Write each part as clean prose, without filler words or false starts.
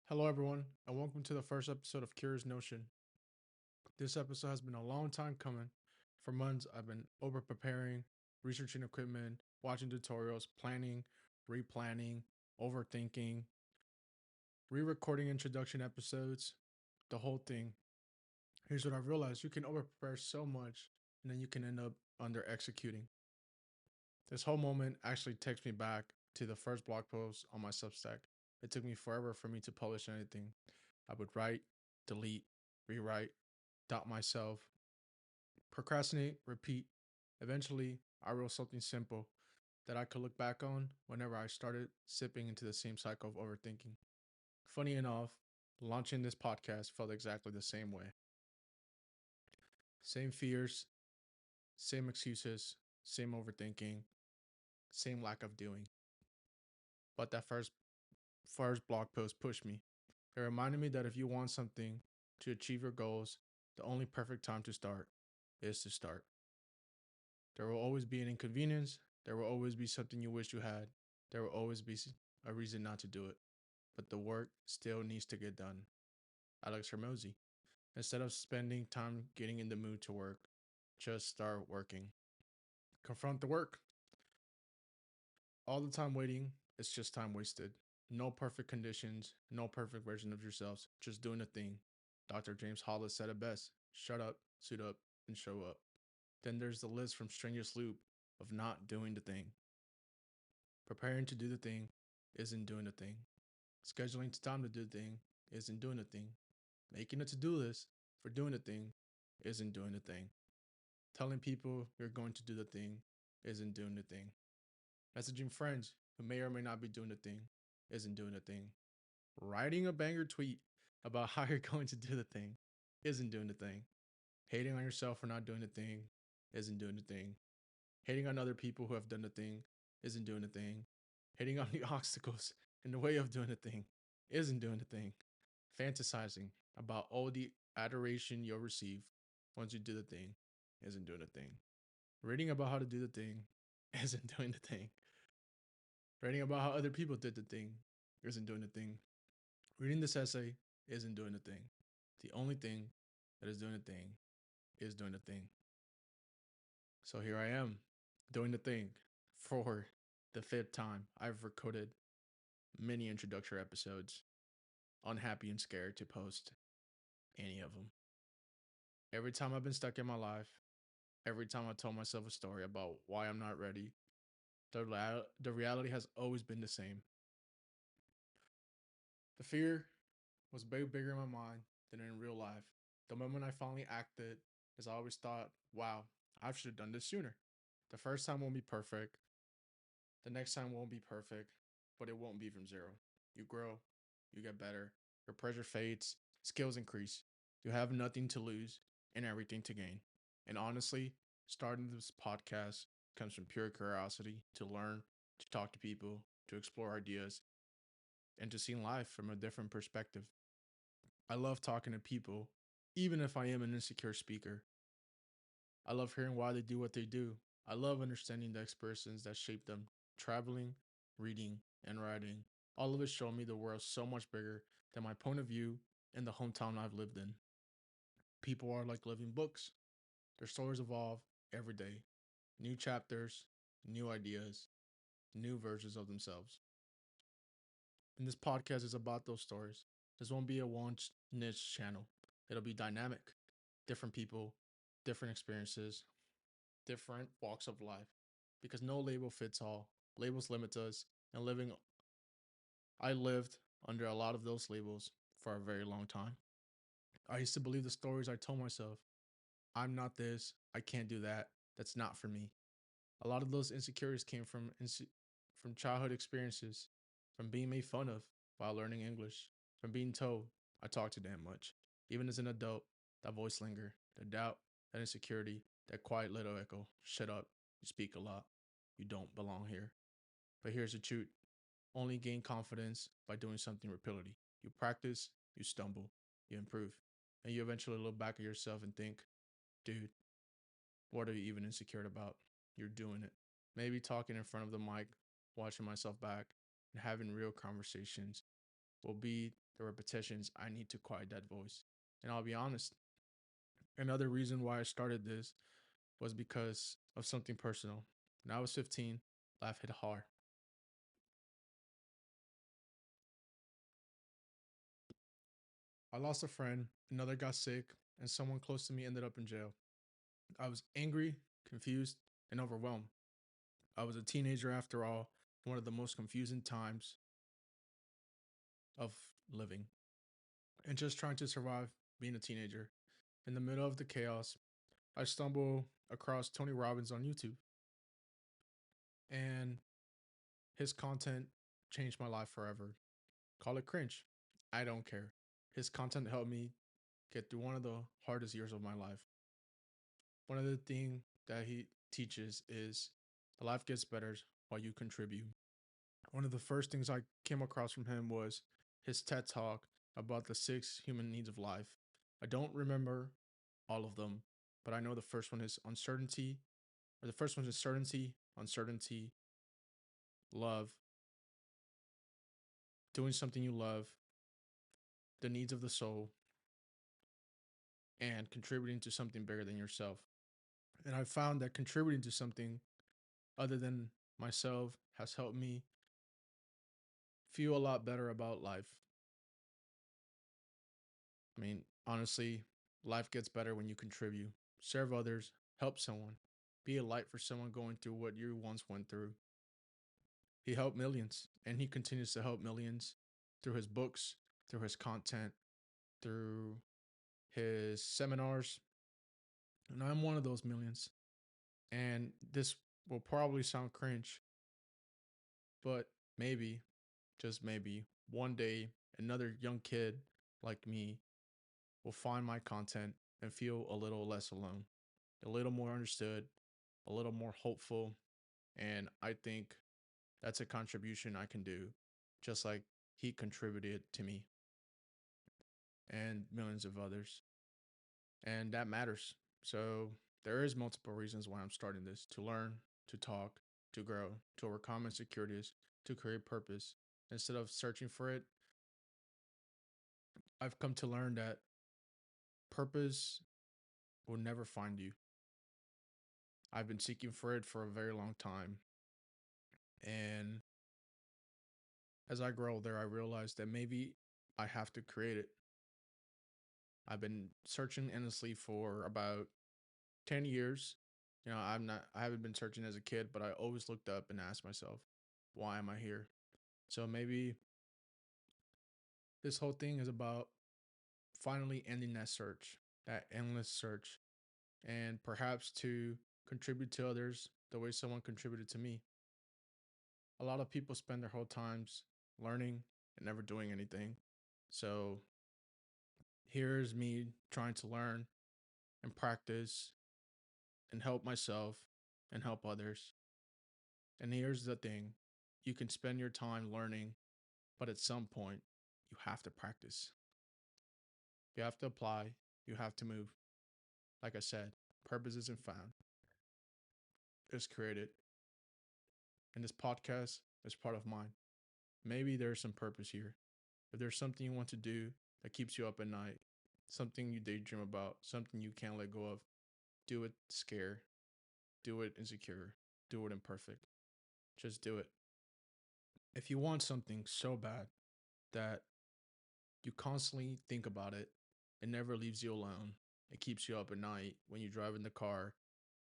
Hello, everyone, and welcome to the first episode of Curious Notion. This episode has been a long time coming. For months, I've been over preparing, researching equipment, watching tutorials, planning, replanning, overthinking, re recording introduction episodes, the whole thing. Here's what I've realized: you can over prepare so much, and then you can end up under executing. This whole moment actually takes me back to the first blog post on my Substack. It took me forever for me to publish anything. I would write, delete, rewrite, doubt myself, procrastinate, repeat. Eventually, I wrote something simple that I could look back on whenever I started sipping into the same cycle of overthinking. Funny enough, launching this podcast felt exactly the same way. Same fears, same excuses, same overthinking, same lack of doing. But that first blog post pushed me. It reminded me that if you want something to achieve your goals, the only perfect time to start is to start. There will always be an inconvenience. There will always be something you wish you had. There will always be a reason not to do it. But the work still needs to get done. Alex Hermosi. Instead of spending time getting in the mood to work, just start working. Confront the work. All the time waiting, it's just time wasted. No perfect conditions, no perfect version of yourselves, just doing a thing. Dr. James Hollis said it best: shut up, suit up, and show up. Then there's the list from Strenuous Loop of not doing the thing. Preparing to do the thing isn't doing the thing. Scheduling time to do the thing isn't doing the thing. Making a to-do list for doing the thing isn't doing the thing. Telling people you're going to do the thing isn't doing the thing. Messaging friends who may or may not be doing the thing isn't doing the thing. Writing a banger tweet about how you're going to do the thing isn't doing the thing. Hating on yourself for not doing the thing isn't doing the thing. Hating on other people who have done the thing isn't doing the thing. Hating on the obstacles in the way of doing the thing isn't doing the thing. Fantasizing about all the adoration you'll receive once you do the thing isn't doing the thing. Reading about how to do the thing isn't doing the thing. Reading about how other people did the thing isn't doing the thing. Reading this essay isn't doing the thing. The only thing that is doing the thing is doing the thing. So here I am, doing the thing for the fifth time. I've recorded many introductory episodes, unhappy and scared to post any of them. Every time I've been stuck in my life, every time I told myself a story about why I'm not ready, the reality has always been the same. The fear was way bigger in my mind than in real life. The moment I finally acted, is I always thought, wow, I should have done this sooner. The first time won't be perfect. The next time won't be perfect, but it won't be from zero. You grow, you get better, your pressure fades, skills increase. You have nothing to lose and everything to gain. And honestly, starting this podcast comes from pure curiosity to learn, to talk to people, to explore ideas, and to see life from a different perspective. I love talking to people, even if I am an insecure speaker. I love hearing why they do what they do. I love understanding the experiences that shape them. Traveling, reading, and writing, all of it show me the world so much bigger than my point of view and the hometown I've lived in. People are like living books. Their stories evolve every day. New chapters, new ideas, new versions of themselves. And this podcast is about those stories. This won't be a one niche channel. It'll be dynamic. Different people, different experiences, different walks of life. Because no label fits all. Labels limit us, and I lived under a lot of those labels for a very long time. I used to believe the stories I told myself. I'm not this, I can't do that. That's not for me. A lot of those insecurities came from childhood experiences, from being made fun of while learning English, from being told I talk too damn much. Even as an adult, that voice linger, the doubt, that insecurity, that quiet little echo. Shut up, you speak a lot. You don't belong here. But here's the truth. Only gain confidence by doing something repeatedly. You practice, you stumble, you improve. And you eventually look back at yourself and think, dude, what are you even insecure about? You're doing it. Maybe talking in front of the mic, watching myself back, and having real conversations will be the repetitions, I need to quiet that voice. And I'll be honest, another reason why I started this was because of something personal. When I was 15, life hit hard. I lost a friend, another got sick, and someone close to me ended up in jail. I was angry, confused, and overwhelmed. I was a teenager after all, one of the most confusing times of living, and just trying to survive being a teenager. In the middle of the chaos, I stumble across Tony Robbins on YouTube, and his content changed my life forever. Call it cringe. I don't care. His content helped me get through one of the hardest years of my life. One of the things that he teaches is the life gets better while you contribute. One of the first things I came across from him was his TED talk about the 6 human needs of life. I don't remember all of them, but I know the first one is uncertainty, or the first one is certainty, uncertainty, love, doing something you love, the needs of the soul, and contributing to something bigger than yourself. And I found that contributing to something other than myself has helped me feel a lot better about life. I mean, honestly, life gets better when you contribute, serve others, help someone, be a light for someone going through what you once went through. He helped millions, and he continues to help millions through his books, through his content, through his seminars. And I'm one of those millions. And this will probably sound cringe, but maybe, just maybe, one day another young kid like me will find my content and feel a little less alone, a little more understood, a little more hopeful. And I think that's a contribution I can do, just like he contributed to me and millions of others. And that matters. So there is multiple reasons why I'm starting this: to learn, to talk, to grow, to overcome insecurities, to create purpose. Instead of searching for it, I've come to learn that purpose will never find you. I've been seeking for it for a very long time. And as I grow older, I realized that maybe I have to create it. I've been searching endlessly for about 10 years. I haven't been searching as a kid, but I always looked up and asked myself, why am I here? So maybe this whole thing is about finally ending that search, that endless search, and perhaps to contribute to others the way someone contributed to me. A lot of people spend their whole times learning and never doing anything. So here's me trying to learn and practice and help myself and help others. And here's the thing: you can spend your time learning, but at some point, you have to practice. You have to apply, you have to move. Like I said, purpose isn't found, it's created. And this podcast is part of mine. Maybe there's some purpose here. If there's something you want to do that keeps you up at night, something you daydream about, something you can't let go of, do it scared, do it insecure, do it imperfect. Just do it. If you want something so bad that you constantly think about it, it never leaves you alone. It keeps you up at night. When you drive in the car,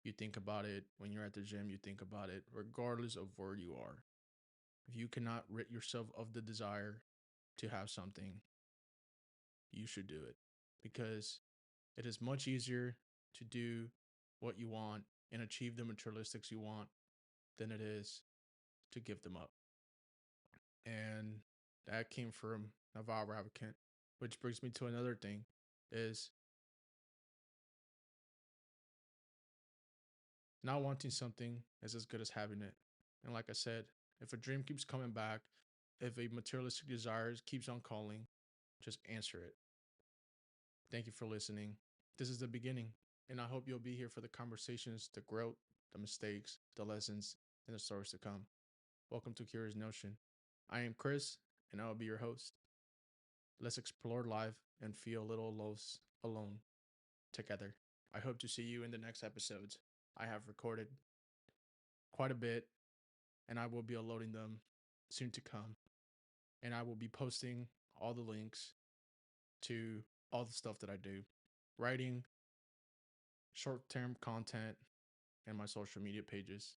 you think about it. When you're at the gym, you think about it, regardless of where you are. If you cannot rid yourself of the desire to have something, you should do it, because it is much easier to do what you want and achieve the materialistics you want than it is to give them up. And that came from Naval Ravikant, which brings me to another thing: is not wanting something is as good as having it. And like I said, if a dream keeps coming back, if a materialistic desire keeps on calling, just answer it. Thank you for listening. This is the beginning, and I hope you'll be here for the conversations, the growth, the mistakes, the lessons, and the stories to come. Welcome to Curious Notion. I am Chris, and I will be your host. Let's explore life and feel a little less alone together. I hope to see you in the next episodes. I have recorded quite a bit and I will be uploading them soon to come. And I will be posting all the links to all the stuff that I do, writing, short term content, and my social media pages.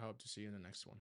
I hope to see you in the next one.